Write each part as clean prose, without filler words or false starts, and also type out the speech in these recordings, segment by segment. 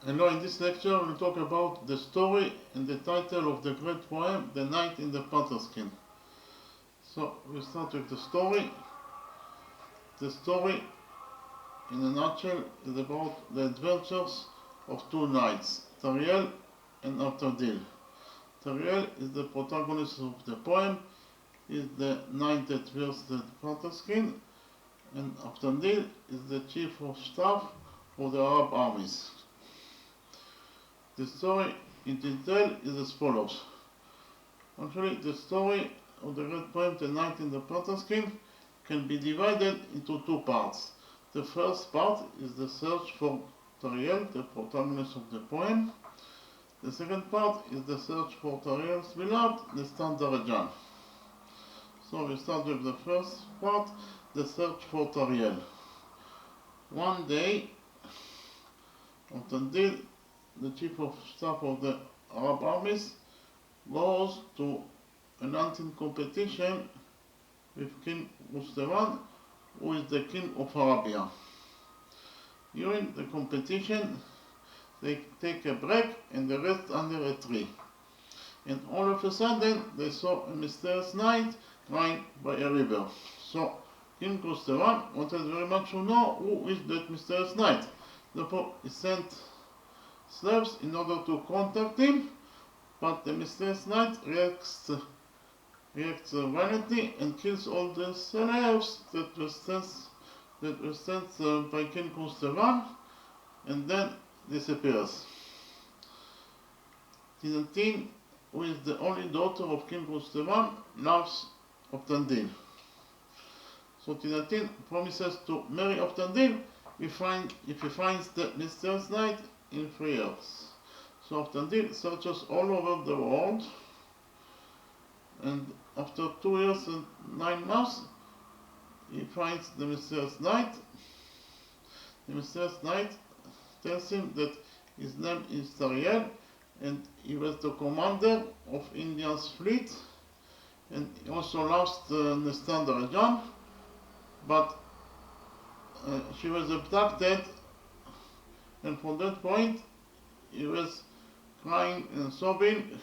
Hello, in this lecture we'll talk about the story and the title of the great poem, The Knight in the Panther's Skin. So we start with the story. The story, in a nutshell, is about the adventures of two knights, Tariel and Abtadil. Tariel is the protagonist of the poem, is the knight that wears the panther's skin, and Abtadil is the chief of staff of the Arab armies. The story in detail is as follows. Actually, the story of the great poem, The Knight in the Panther's Skin, can be divided into two parts. The first part is the search for Tariel, the protagonist of the poem. The second part is the search for Tariel's beloved, the Panther'S. So we start with the first part, the search for Tariel. One day, Abtadil, the chief of staff of the Arab armies, goes to a hunting competition with King Mustafa, who is the king of Arabia. During the competition, they take a break and they rest under a tree. And all of a sudden, they saw a mysterious knight lying by a river. So King Mustafa wanted very much to know who is that mysterious knight. Therefore, he sent slaves in order to contact him, but the mysterious knight reacts violently and kills all the slaves that were sent by King Mustafa, and then disappears. Tinatin, who is the only daughter of King Mustafa, loves Abtadil. So Tinatin promises to marry Abtadil if he finds the mysterious knight in 3 years. So Abtadil searches all over the world, and after 2 years and 9 months, he finds the mysterious knight. The mysterious knight tells him that his name is Tariel, and he was the commander of India's fleet, and he also lost the Panther'S, but she was abducted, and from that point he was crying and sobbing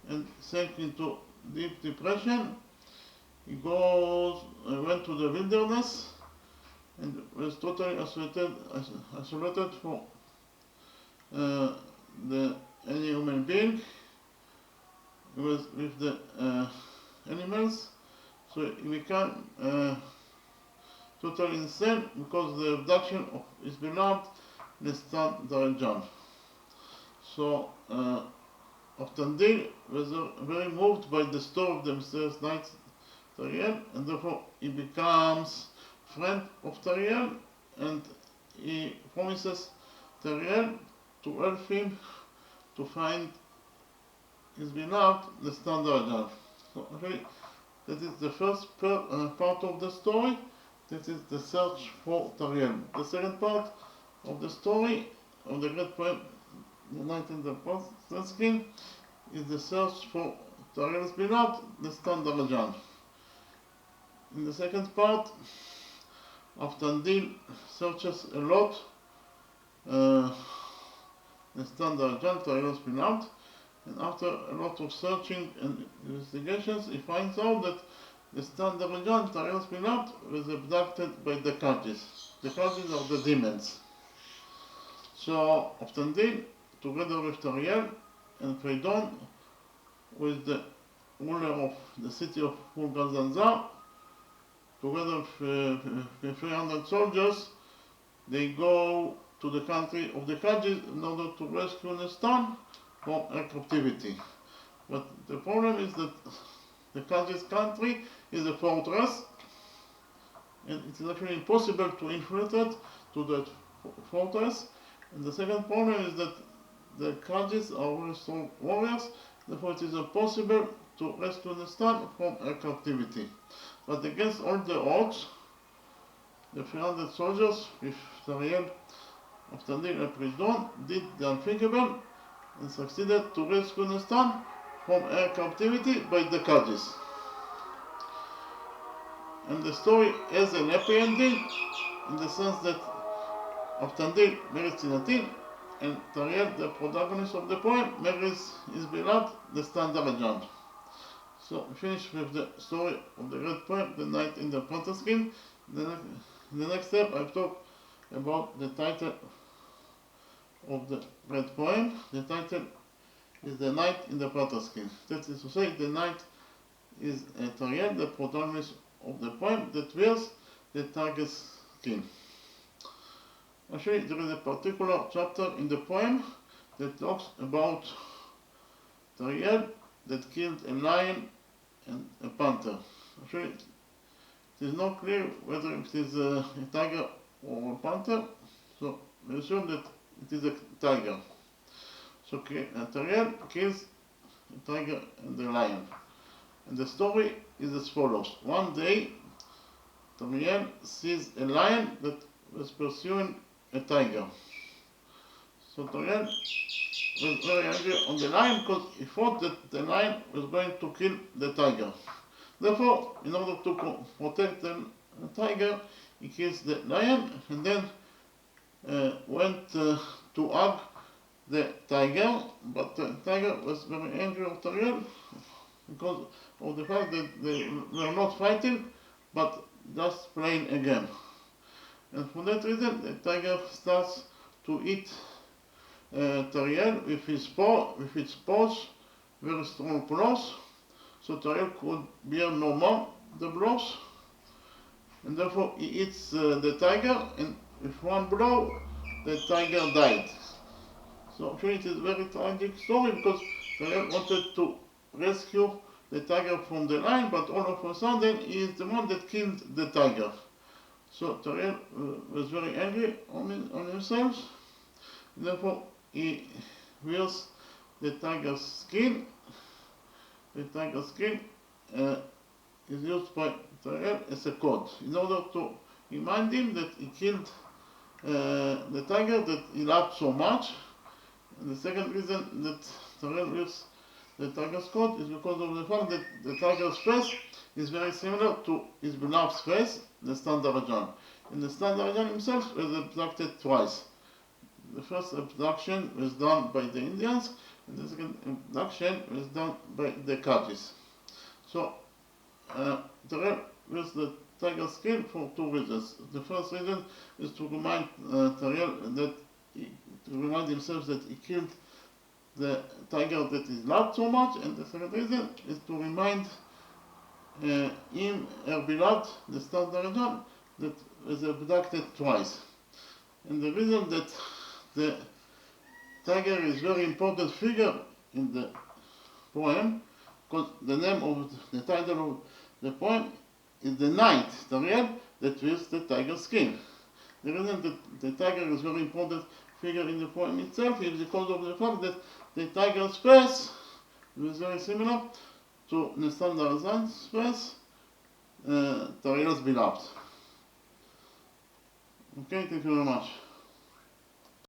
and sank into deep depression. He went to the wilderness and was totally isolated from any human being. He was with the animals, so he became totally insane because of the abduction of his beloved Panther'S. So Abtadil was very moved by the story of the mysterious knight Tariel, and therefore he becomes friend of Tariel, and he promises Tariel to help him to find his beloved, the Panther'S. So actually, that is the first part of the story. That is the search for Tariel. The second part of the story of the great poem, The Knight in the Panther's Skin, is the search for Tariel's beloved, the Panther'S. In the second part, Abtadil searches a lot the Panther'S, Tariel's beloved, and after a lot of searching and investigations, he finds out that the Panther'S, Tariel's beloved, was abducted by the Kajis. The Kajis are the demons. So Abtadil, together with Tariel and Phaidon, with the ruler of the city of Fulgazanza, together with 300 soldiers, they go to the country of the Kajis in order to rescue Nestan from her captivity. But the problem is that the Kajis country is a fortress, and it is actually impossible to infiltrate to that fortress. And the second problem is that the Kajis are very strong warriors, therefore it is impossible to rescue Nestan from her captivity. But against all the odds, the 300 soldiers with Tariel, Abtadil and Phaidon did the unthinkable and succeeded to rescue Nestan from her captivity by the Kajis. And the story has an happy ending in the sense that Abtadil marries Tinatin, and Ariel, the protagonist of the poem, marries his beloved, the standard John. So finish with the story of the great poem, The Night in the Panther's. The next step I talk about the title of the great poem. The title is The Night in the Panther's. That is to say, the night is Ariel, the protagonist of the poem, that wears the tiger's skin. Actually, there is a particular chapter in the poem that talks about Ariel that killed a lion and a panther. Actually, it is not clear whether it is a tiger or a panther, so we assume that it is a tiger. So Ariel kills a tiger and a lion. And the story is as follows. One day, Ariel sees a lion that was pursuing a tiger. So Ariel was very angry on the lion because he thought that the lion was going to kill the tiger. Therefore, in order to protect the tiger, he kills the lion and then went to hug the tiger, but the tiger was very angry at Ariel because of the fact that they were not fighting, but just playing a game. And for that reason, the tiger starts to eat Ariel with its paws, very strong claws, so Ariel could bear no more the blows, and therefore he eats the tiger, and with one blow, the tiger died. So actually it is a very tragic story because Ariel wanted to rescue the tiger from the lion, but all of a sudden he is the one that killed the tiger. So Ariel was very angry on himself, therefore he wears the tiger's skin. The tiger's skin is used by Ariel as a code in order to remind him that he killed the tiger that he loved so much. And the second reason that Ariel wears the tiger's coat is because of the fact that the tiger's face is very similar to his beloved's face, the standard John. And the standard John himself was abducted twice. The first abduction was done by the Indians, and the second abduction was done by the Kajis. So, Ariel wears the tiger's skin for two reasons. The first reason is to remind Ariel to remind himself that he killed the tiger that he loved so much, and the second reason is to remind him, her beloved, the standard John, that was abducted twice. And the reason that the tiger is very important figure in the poem, because the name of the title of the poem is The Night, Ariel, that wears the tiger's skin. The reason that the tiger is very important figure in the poem itself is because of the fact that the tiger's face is very similar to the standard John's face, Ariel's beloved. Okay, thank you very much.